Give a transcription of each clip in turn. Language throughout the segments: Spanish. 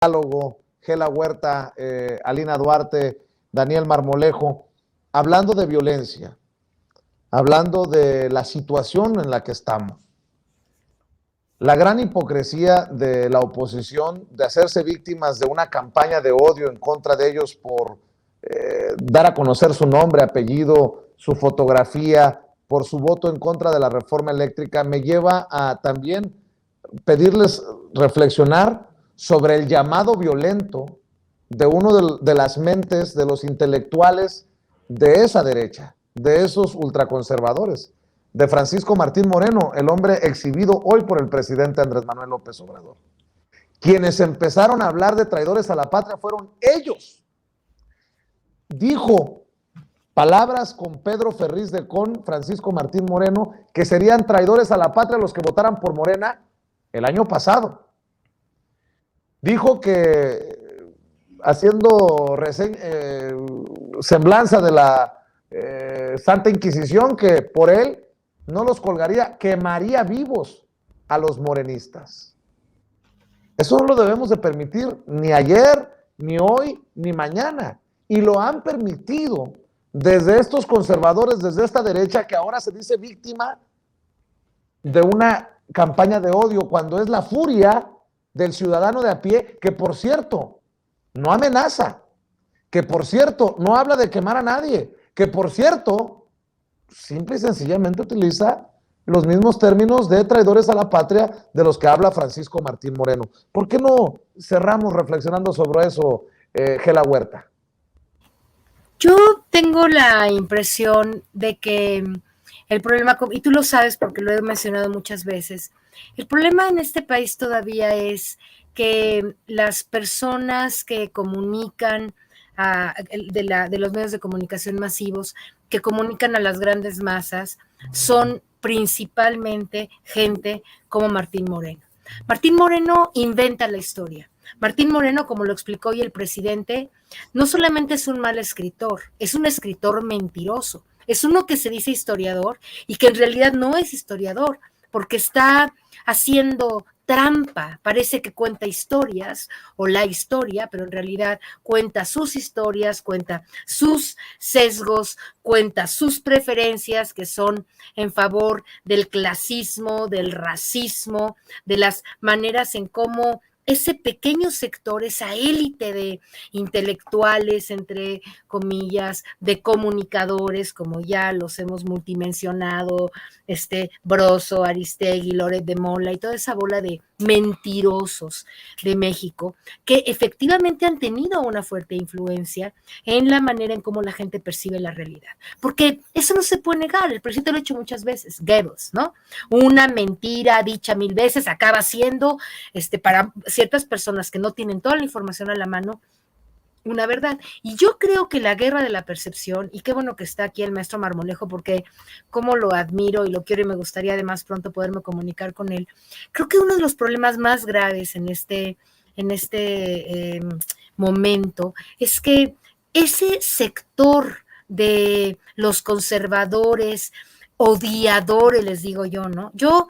Diálogo, Gela Huerta, Alina Duarte, Daniel Marmolejo, hablando de violencia, hablando de la situación en la que estamos. La gran hipocresía de la oposición de hacerse víctimas de una campaña de odio en contra de ellos por dar a conocer su nombre, apellido, su fotografía, por su voto en contra de la reforma eléctrica, me lleva a también pedirles reflexionar sobre el llamado violento de uno de las mentes de los intelectuales de esa derecha, de esos ultraconservadores, de Francisco Martín Moreno, el hombre exhibido hoy por el presidente Andrés Manuel López Obrador. Quienes empezaron a hablar de traidores a la patria fueron ellos. Dijo palabras con Pedro Ferriz de Con, Francisco Martín Moreno, que serían traidores a la patria los que votaran por Morena el año pasado. Dijo que, haciendo semblanza de la Santa Inquisición, que por él no los colgaría, quemaría vivos a los morenistas. Eso no lo debemos de permitir ni ayer, ni hoy, ni mañana. Y lo han permitido desde estos conservadores, desde esta derecha que ahora se dice víctima de una campaña de odio, cuando es la furia del ciudadano de a pie, que por cierto, no amenaza, que por cierto, no habla de quemar a nadie, que por cierto, simple y sencillamente utiliza los mismos términos de traidores a la patria de los que habla Francisco Martín Moreno. ¿Por qué no cerramos reflexionando sobre eso, Gela Huerta? Yo tengo la impresión de que el problema, y tú lo sabes porque lo he mencionado muchas veces, el problema en este país todavía es que las personas que comunican de los medios de comunicación masivos, que comunican a las grandes masas, son principalmente gente como Martín Moreno. Martín Moreno inventa la historia. Martín Moreno, como lo explicó hoy el presidente, no solamente es un mal escritor, es un escritor mentiroso. Es uno que se dice historiador y que en realidad no es historiador, porque está haciendo trampa, parece que cuenta historias o la historia, pero en realidad cuenta sus historias, cuenta sus sesgos, cuenta sus preferencias que son en favor del clasismo, del racismo, de las maneras en cómo ese pequeño sector, esa élite de intelectuales, entre comillas, de comunicadores, como ya los hemos multimensionado, Broso, Aristegui, Loret de Mola y toda esa bola de mentirosos de México, que efectivamente han tenido una fuerte influencia en la manera en cómo la gente percibe la realidad. Porque eso no se puede negar, el presidente lo ha hecho muchas veces, Goebbels, ¿no? Una mentira dicha 1000 veces acaba siendo, para ciertas personas que no tienen toda la información a la mano, una verdad. Y yo creo que la guerra de la percepción, y qué bueno que está aquí el maestro Marmolejo, porque como lo admiro y lo quiero y me gustaría además pronto poderme comunicar con él, creo que uno de los problemas más graves en este momento es que ese sector de los conservadores, odiadores, les digo yo, ¿no? Yo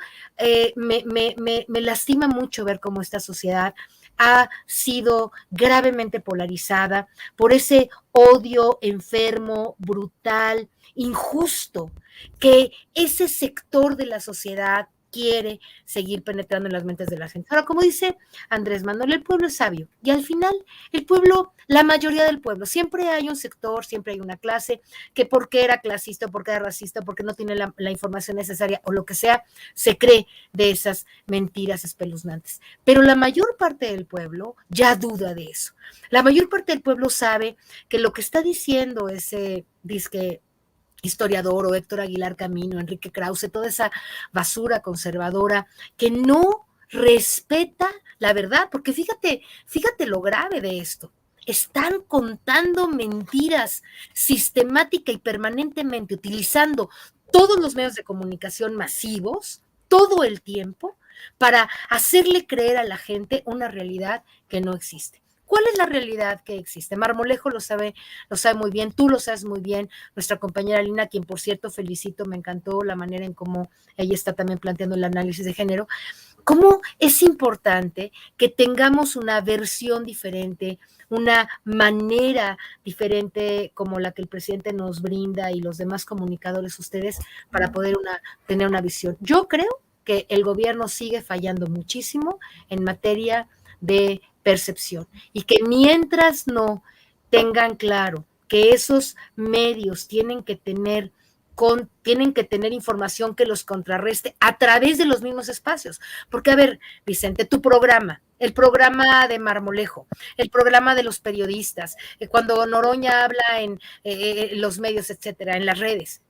me lastima mucho ver cómo esta sociedad ha sido gravemente polarizada por ese odio enfermo, brutal, injusto, que ese sector de la sociedad quiere seguir penetrando en las mentes de la gente. Ahora, como dice Andrés Manuel, el pueblo es sabio y al final el pueblo, la mayoría del pueblo, siempre hay un sector, siempre hay una clase que porque era clasista, porque era racista, porque no tiene la información necesaria o lo que sea, se cree de esas mentiras espeluznantes. Pero la mayor parte del pueblo ya duda de eso. La mayor parte del pueblo sabe que lo que está diciendo ese disque historiador o Héctor Aguilar Camino, Enrique Krause, toda esa basura conservadora que no respeta la verdad, porque fíjate lo grave de esto. Están contando mentiras sistemática y permanentemente, utilizando todos los medios de comunicación masivos, todo el tiempo, para hacerle creer a la gente una realidad que no existe. ¿Cuál es la realidad que existe? Marmolejo lo sabe muy bien, tú lo sabes muy bien, nuestra compañera Lina, quien por cierto felicito, me encantó la manera en cómo ella está también planteando el análisis de género. cómo es importante que tengamos una versión diferente, una manera diferente como la que el presidente nos brinda y los demás comunicadores, ustedes, para poder tener una visión. Yo creo que el gobierno sigue fallando muchísimo en materia de percepción y que mientras no tengan claro que esos medios tienen que tener información que los contrarreste a través de los mismos espacios. Porque, a ver, Vicente, tu programa, el programa de Marmolejo, el programa de los periodistas, cuando Noroña habla en los medios, etcétera, en las redes,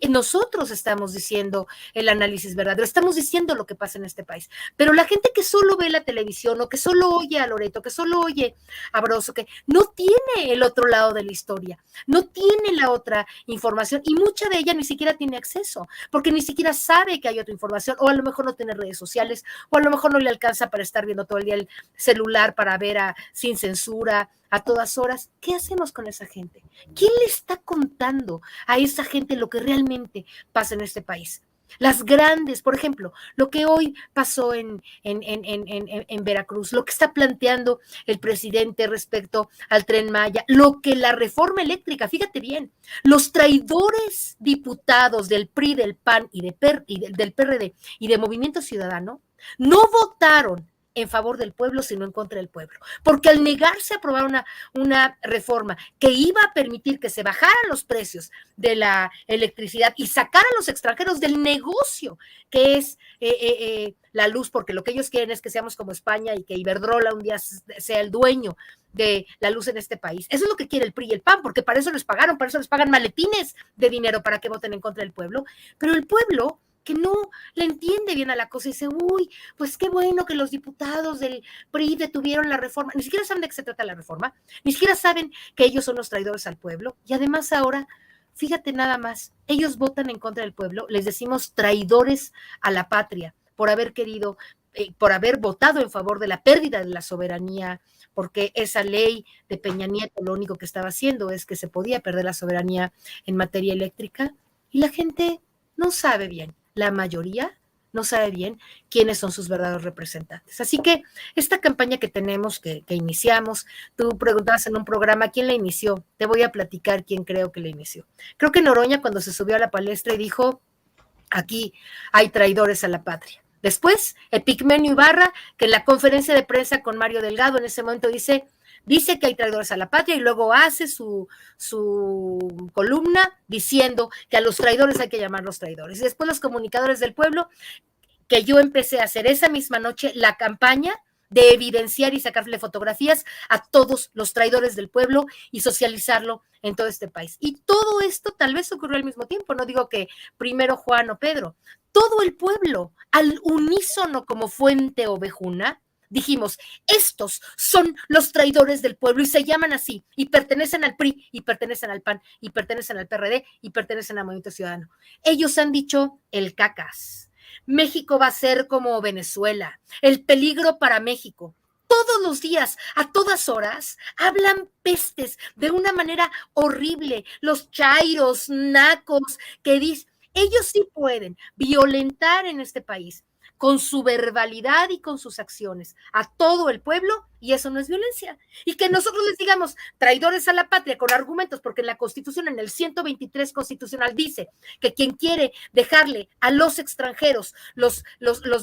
nosotros estamos diciendo el análisis verdadero, estamos diciendo lo que pasa en este país, pero la gente que solo ve la televisión o que solo oye a Loreto, que solo oye a Broso, que no tiene el otro lado de la historia, no tiene la otra información y mucha de ella ni siquiera tiene acceso, porque ni siquiera sabe que hay otra información, o a lo mejor no tiene redes sociales, o a lo mejor no le alcanza para estar viendo todo el día el celular para ver sin censura a todas horas. ¿Qué hacemos con esa gente? ¿Quién le está contando a esa gente lo que realmente pasa en este país? Las grandes, por ejemplo, lo que hoy pasó en Veracruz, lo que está planteando el presidente respecto al Tren Maya, lo que la reforma eléctrica, fíjate bien, los traidores diputados del PRI, del PAN y del PRD y de Movimiento Ciudadano no votaron en favor del pueblo, sino en contra del pueblo. Porque al negarse a aprobar una reforma que iba a permitir que se bajaran los precios de la electricidad y sacar a los extranjeros del negocio que es la luz, porque lo que ellos quieren es que seamos como España y que Iberdrola un día sea el dueño de la luz en este país. Eso es lo que quiere el PRI y el PAN, porque para eso les pagaron, para eso les pagan maletines de dinero para que voten en contra del pueblo. Pero el pueblo que no le entiende bien a la cosa y dice, uy, pues qué bueno que los diputados del PRI detuvieron la reforma, ni siquiera saben de qué se trata la reforma, ni siquiera saben que ellos son los traidores al pueblo, y además ahora, fíjate nada más, ellos votan en contra del pueblo, les decimos traidores a la patria, por haber querido, por haber votado en favor de la pérdida de la soberanía, porque esa ley de Peña Nieto lo único que estaba haciendo es que se podía perder la soberanía en materia eléctrica, y la gente no sabe bien. La mayoría no sabe bien quiénes son sus verdaderos representantes. Así que esta campaña que tenemos, que iniciamos, tú preguntabas en un programa quién la inició. Te voy a platicar quién creo que la inició. Creo que Noroña cuando se subió a la palestra y dijo, aquí hay traidores a la patria. Después, Epigmenio Ibarra, que en la conferencia de prensa con Mario Delgado en ese momento dice que hay traidores a la patria y luego hace su columna diciendo que a los traidores hay que llamarlos traidores. Y después los comunicadores del pueblo, que yo empecé a hacer esa misma noche la campaña de evidenciar y sacarle fotografías a todos los traidores del pueblo y socializarlo en todo este país. Y todo esto tal vez ocurrió al mismo tiempo, no digo que primero Juan o Pedro, todo el pueblo al unísono como fuente ovejuna, dijimos, estos son los traidores del pueblo y se llaman así y pertenecen al PRI y pertenecen al PAN y pertenecen al PRD y pertenecen al Movimiento Ciudadano. Ellos han dicho el cacas. México va a ser como Venezuela, el peligro para México. Todos los días, a todas horas, hablan pestes de una manera horrible. Los chairos, nacos, que dicen, ellos sí pueden violentar en este país con su verbalidad y con sus acciones a todo el pueblo, y eso no es violencia. Y que nosotros les digamos traidores a la patria con argumentos, porque en la Constitución, en el 123 constitucional, dice que quien quiere dejarle a los extranjeros los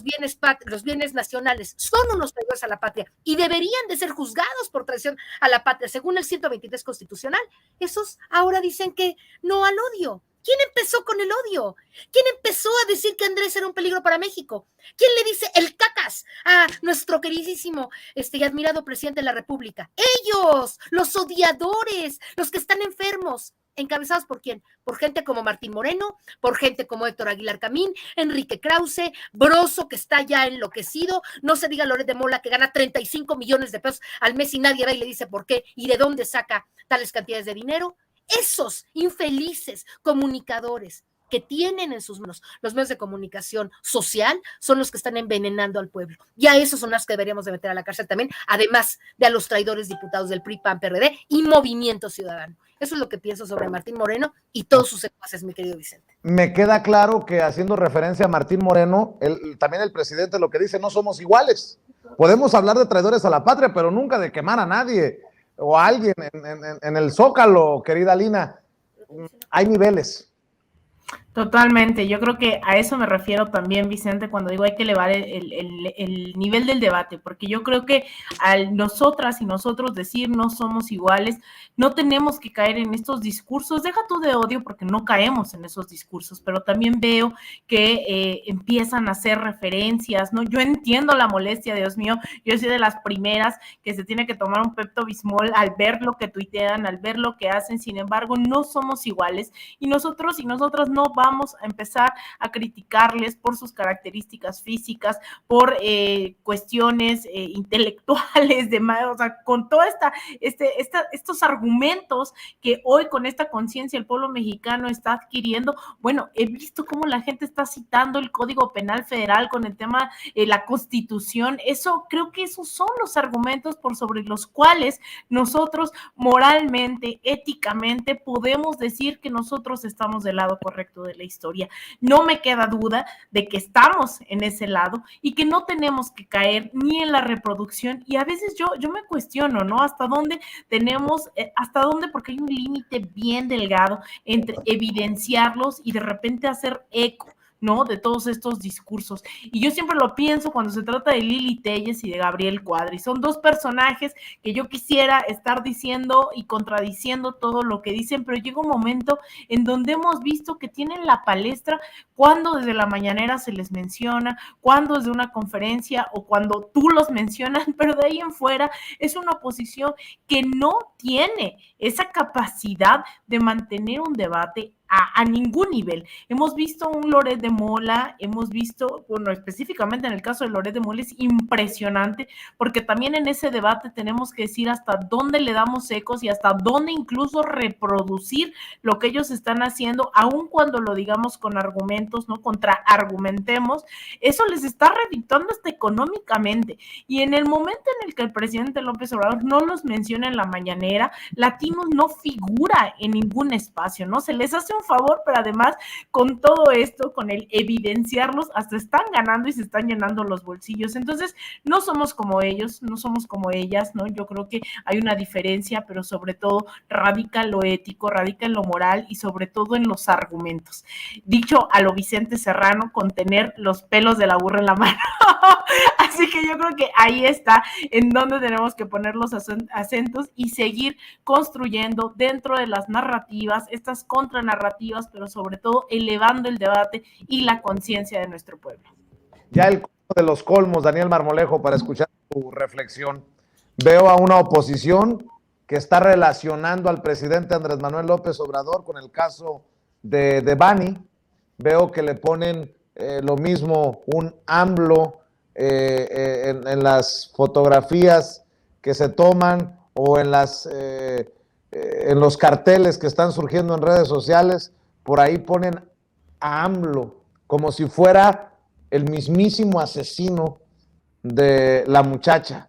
bienes nacionales son unos traidores a la patria y deberían de ser juzgados por traición a la patria, según el 123 constitucional. Esos ahora dicen que no al odio. ¿Quién empezó con el odio? ¿Quién empezó a decir que Andrés era un peligro para México? ¿Quién le dice el cacas a nuestro queridísimo y admirado presidente de la República? Ellos, los odiadores, los que están enfermos. ¿Encabezados por quién? Por gente como Martín Moreno, por gente como Héctor Aguilar Camín, Enrique Krause, Broso, que está ya enloquecido, no se diga Loret de Mola, que gana 35 millones de pesos al mes y nadie va y le dice por qué y de dónde saca tales cantidades de dinero. Esos infelices comunicadores que tienen en sus manos los medios de comunicación social son los que están envenenando al pueblo. Y a esos son los que deberíamos de meter a la cárcel también, además de a los traidores diputados del PRI, PAN, PRD y Movimiento Ciudadano. Eso es lo que pienso sobre Martín Moreno y todos sus secuaces, mi querido Vicente. Me queda claro que haciendo referencia a Martín Moreno, también el presidente lo que dice, no somos iguales. Podemos hablar de traidores a la patria, pero nunca de quemar a nadie o a alguien en el Zócalo, querida Lina. Hay niveles. Totalmente, yo creo que a eso me refiero también, Vicente, cuando digo hay que elevar el nivel del debate, porque yo creo que al nosotras y nosotros decir no somos iguales, no tenemos que caer en estos discursos, deja tú de odio porque no caemos en esos discursos, pero también veo que empiezan a hacer referencias, ¿no? Yo entiendo la molestia, Dios mío, yo soy de las primeras que se tiene que tomar un Pepto-Bismol al ver lo que tuitean, al ver lo que hacen, sin embargo, no somos iguales y nosotros y nosotras no vamos a empezar a criticarles por sus características físicas, por cuestiones intelectuales, o sea, con toda estos argumentos que hoy con esta conciencia el pueblo mexicano está adquiriendo. Bueno, he visto cómo la gente está citando el Código Penal Federal con el tema la Constitución. Eso, creo que esos son los argumentos por sobre los cuales nosotros moralmente, éticamente, podemos decir que nosotros estamos del lado correcto de la historia. No me queda duda de que estamos en ese lado y que no tenemos que caer ni en la reproducción, y a veces yo me cuestiono, ¿no? Hasta dónde tenemos, porque hay un límite bien delgado entre evidenciarlos y de repente hacer eco, ¿no? De todos estos discursos. Y yo siempre lo pienso cuando se trata de Lili Téllez y de Gabriel Cuadri. Son dos personajes que yo quisiera estar diciendo y contradiciendo todo lo que dicen, pero llega un momento en donde hemos visto que tienen la palestra cuando desde la mañanera se les menciona, cuando desde una conferencia o cuando tú los mencionas, pero de ahí en fuera es una oposición que no tiene esa capacidad de mantener un debate a ningún nivel. Hemos visto un Loret de Mola, hemos visto, bueno, específicamente en el caso de Loret de Mola es impresionante, porque también en ese debate tenemos que decir hasta dónde le damos ecos y hasta dónde incluso reproducir lo que ellos están haciendo, aun cuando lo digamos con argumentos, ¿no? Contraargumentemos, eso les está redictando hasta económicamente. Y en el momento en el que el presidente López Obrador no los menciona en la mañanera, Latinos no figura en ningún espacio, ¿no? Se les hace un favor, pero además con todo esto, con el evidenciarlos, hasta están ganando y se están llenando los bolsillos. Entonces, no somos como ellos, no somos como ellas, ¿no? Yo creo que hay una diferencia, pero sobre todo radica en lo ético, radica en lo moral y sobre todo en los argumentos. Dicho a lo Vicente Serrano, con tener los pelos de la burra en la mano. Así que yo creo que ahí está en donde tenemos que poner los acentos y seguir construyendo dentro de las narrativas, estas contranarrativas, pero sobre todo elevando el debate y la conciencia de nuestro pueblo. Ya el colmo de los colmos, Daniel Marmolejo, para escuchar tu reflexión. Veo a una oposición que está relacionando al presidente Andrés Manuel López Obrador con el caso de Bani. Veo que le ponen lo mismo, un AMLO en las fotografías que se toman o en los carteles que están surgiendo en redes sociales. Por ahí ponen a AMLO como si fuera el mismísimo asesino de la muchacha.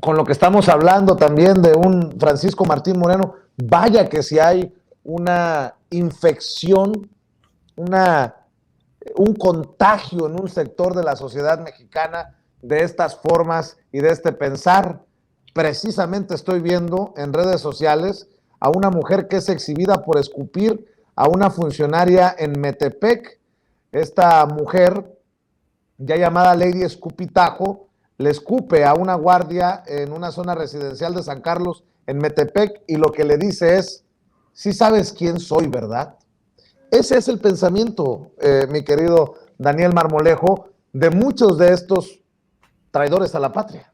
Con lo que estamos hablando también de un Francisco Martín Moreno, vaya que si hay una infección, un contagio en un sector de la sociedad mexicana de estas formas y de este pensar. Precisamente estoy viendo en redes sociales a una mujer que es exhibida por escupir a una funcionaria en Metepec. Esta mujer, ya llamada Lady Escupitajo, le escupe a una guardia en una zona residencial de San Carlos en Metepec y lo que le dice es: sí sabes quién soy, ¿verdad? Ese es el pensamiento, mi querido Daniel Marmolejo, de muchos de estos traidores a la patria.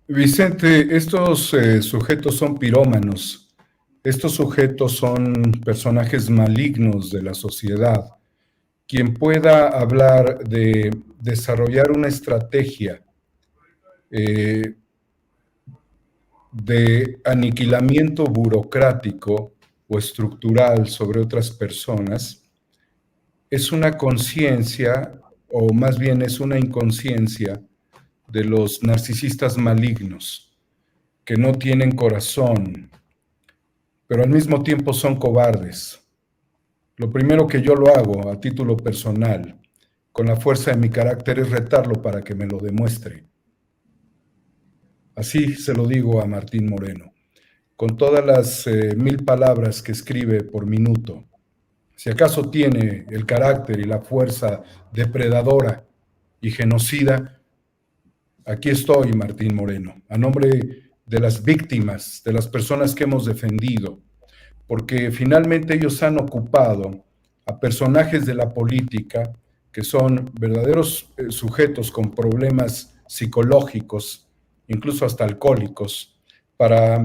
Vicente, estos sujetos son pirómanos, estos sujetos son personajes malignos de la sociedad. Quien pueda hablar de desarrollar una estrategia de aniquilamiento burocrático o estructural sobre otras personas, es una conciencia, o más bien es una inconsciencia de los narcisistas malignos, que no tienen corazón, pero al mismo tiempo son cobardes. Lo primero que yo lo hago a título personal, con la fuerza de mi carácter, es retarlo para que me lo demuestre. Así se lo digo a Martín Moreno, con todas las 1000 palabras que escribe por minuto. Si acaso tiene el carácter y la fuerza depredadora y genocida, aquí estoy, Martín Moreno, a nombre de las víctimas, de las personas que hemos defendido, porque finalmente ellos han ocupado a personajes de la política que son verdaderos sujetos con problemas psicológicos, incluso hasta alcohólicos, para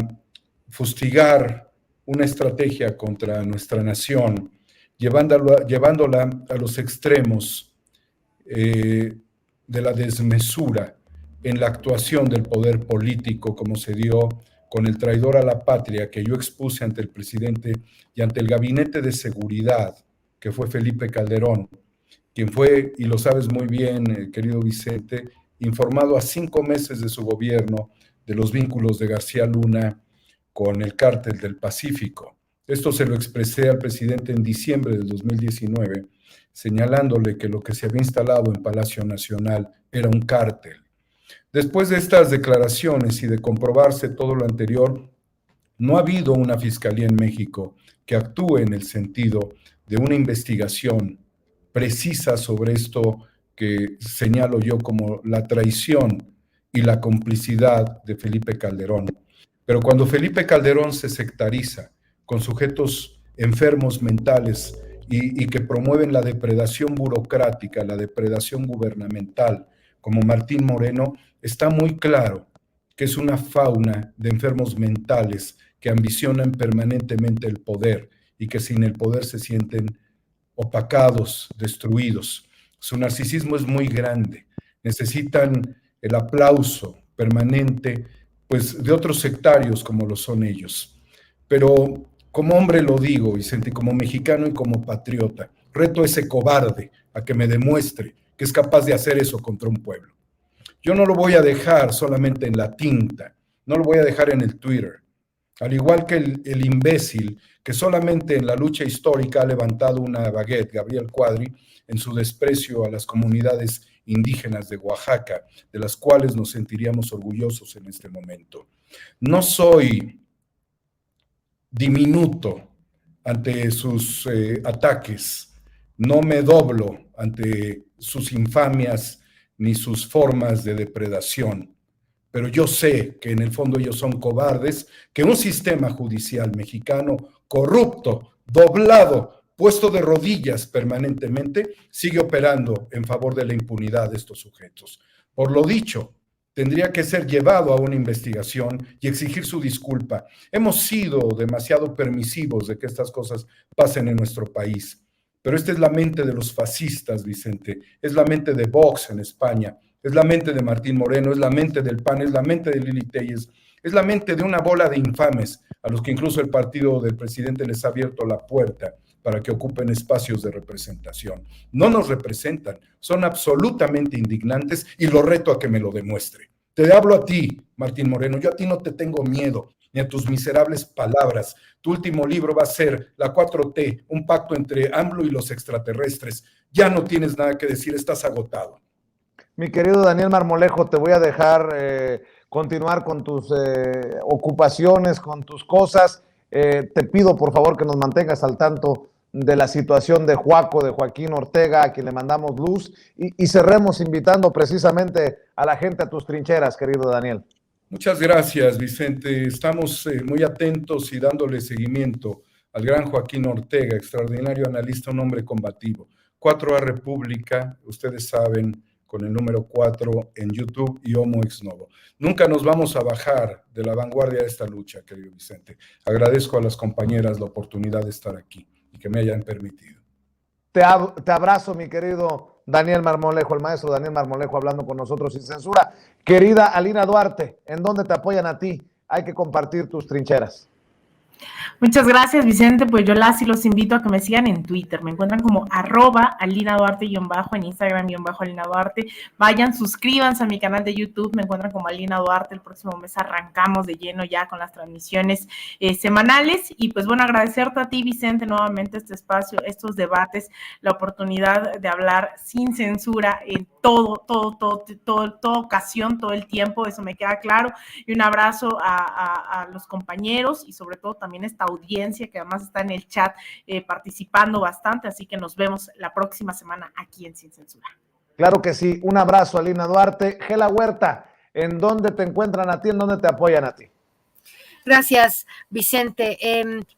fustigar una estrategia contra nuestra nación, llevándola a los extremos de la desmesura en la actuación del poder político, como se dio con el traidor a la patria que yo expuse ante el presidente y ante el gabinete de seguridad, que fue Felipe Calderón, quien fue, y lo sabes muy bien, querido Vicente, informado a 5 meses de su gobierno de los vínculos de García Luna con el Cártel del Pacífico. Esto se lo expresé al presidente en diciembre del 2019, señalándole que lo que se había instalado en Palacio Nacional era un cártel. Después de estas declaraciones y de comprobarse todo lo anterior, no ha habido una fiscalía en México que actúe en el sentido de una investigación precisa sobre esto que señalo yo como la traición y la complicidad de Felipe Calderón. Pero cuando Felipe Calderón se sectariza con sujetos enfermos mentales y que promueven la depredación burocrática, la depredación gubernamental, como Martín Moreno, está muy claro que es una fauna de enfermos mentales que ambicionan permanentemente el poder y que sin el poder se sienten opacados, destruidos. Su narcisismo es muy grande. Necesitan el aplauso permanente, pues, de otros sectarios como lo son ellos. Pero como hombre lo digo, Vicente, como mexicano y como patriota, reto a ese cobarde a que me demuestre que es capaz de hacer eso contra un pueblo. Yo no lo voy a dejar solamente en la tinta, no lo voy a dejar en el Twitter, al igual que el imbécil que solamente en la lucha histórica ha levantado una baguette, Gabriel Cuadri, en su desprecio a las comunidades indígenas de Oaxaca, de las cuales nos sentiríamos orgullosos en este momento. No soy diminuto ante sus ataques, no me doblo ante sus infamias ni sus formas de depredación, pero yo sé que en el fondo ellos son cobardes, que un sistema judicial mexicano corrupto, doblado, puesto de rodillas permanentemente, sigue operando en favor de la impunidad de estos sujetos. Por lo dicho, tendría que ser llevado a una investigación y exigir su disculpa. Hemos sido demasiado permisivos de que estas cosas pasen en nuestro país. Pero esta es la mente de los fascistas, Vicente, es la mente de Vox en España, es la mente de Martín Moreno, es la mente del PAN, es la mente de Lili Téllez, es la mente de una bola de infames a los que incluso el partido del presidente les ha abierto la puerta para que ocupen espacios de representación. No nos representan, son absolutamente indignantes y lo reto a que me lo demuestre. Te hablo a ti, Martín Moreno, yo a ti no te tengo miedo, ni a tus miserables palabras. Tu último libro va a ser La 4T, un pacto entre AMLO y los extraterrestres. Ya no tienes nada que decir, estás agotado. Mi querido Daniel Marmolejo, te voy a dejar continuar con tus ocupaciones, con tus cosas. Te pido, por favor, que nos mantengas al tanto de la situación de Juaco, de Joaquín Ortega, a quien le mandamos luz, y cerremos invitando precisamente a la gente a tus trincheras, querido Daniel. Muchas gracias, Vicente. Estamos muy atentos y dándole seguimiento al gran Joaquín Ortega, extraordinario analista, un hombre combativo. 4A República, ustedes saben, con el número 4 en YouTube y Homo Ex Novo. Nunca nos vamos a bajar de la vanguardia de esta lucha, querido Vicente. Agradezco a las compañeras la oportunidad de estar aquí y que me hayan permitido. Te abrazo, mi querido Daniel Marmolejo, el maestro Daniel Marmolejo, hablando con nosotros sin censura. Querida Alina Duarte, ¿en dónde te apoyan a ti? Hay que compartir tus trincheras. Muchas gracias, Vicente. Pues yo las y los invito a que me sigan en Twitter. Me encuentran como @Alina_Duarte_ en Instagram _Alina Duarte. Vayan, suscríbanse a mi canal de YouTube. Me encuentran como Alina Duarte. El próximo mes arrancamos de lleno ya con las transmisiones semanales. Y pues bueno, agradecerte a ti, Vicente, nuevamente este espacio, estos debates, la oportunidad de hablar sin censura en toda ocasión, todo el tiempo. Eso me queda claro. Y un abrazo a los compañeros y sobre todo también esta audiencia que además está en el chat participando bastante, así que nos vemos la próxima semana aquí en Sin Censura. Claro que sí, un abrazo, Alina Duarte. Gela Huerta, ¿en dónde te encuentran a ti, en dónde te apoyan a ti? Gracias, Vicente.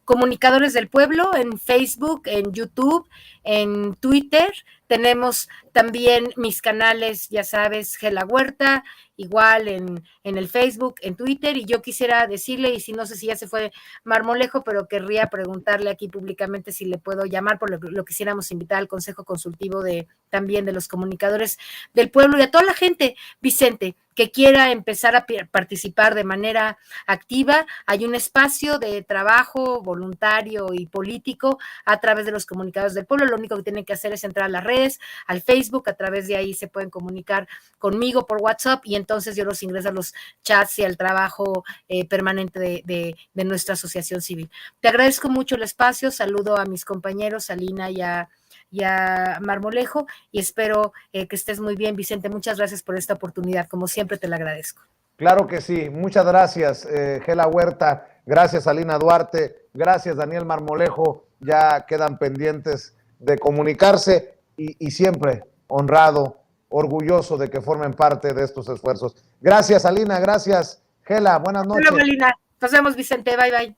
Comunicadores del Pueblo, en Facebook, en YouTube, en Twitter. Tenemos también mis canales, ya sabes, Gela Huerta, igual en el Facebook, en Twitter. Y yo quisiera decirle, y si no sé si ya se fue Marmolejo, pero querría preguntarle aquí públicamente si le puedo llamar, por lo quisiéramos invitar al Consejo Consultivo también de los Comunicadores del Pueblo y a toda la gente, Vicente, que quiera empezar a participar de manera activa. Hay un espacio de trabajo voluntario y político a través de los Comunicadores del Pueblo. Lo único que tienen que hacer es entrar a las redes, al Facebook, a través de ahí se pueden comunicar conmigo por WhatsApp y entonces yo los ingreso a los chats y al trabajo permanente de nuestra asociación civil. Te agradezco mucho el espacio, saludo a mis compañeros, a Lina y a Marmolejo, y espero que estés muy bien, Vicente. Muchas gracias por esta oportunidad, como siempre te la agradezco. Claro que sí, muchas gracias, Gela Huerta, gracias, Alina Duarte, gracias, Daniel Marmolejo, ya quedan pendientes de comunicarse y siempre honrado, orgulloso de que formen parte de estos esfuerzos. Gracias, Alina, gracias, Gela, buenas noches. Hola, Alina, nos vemos, Vicente, bye, bye.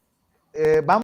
Vamos.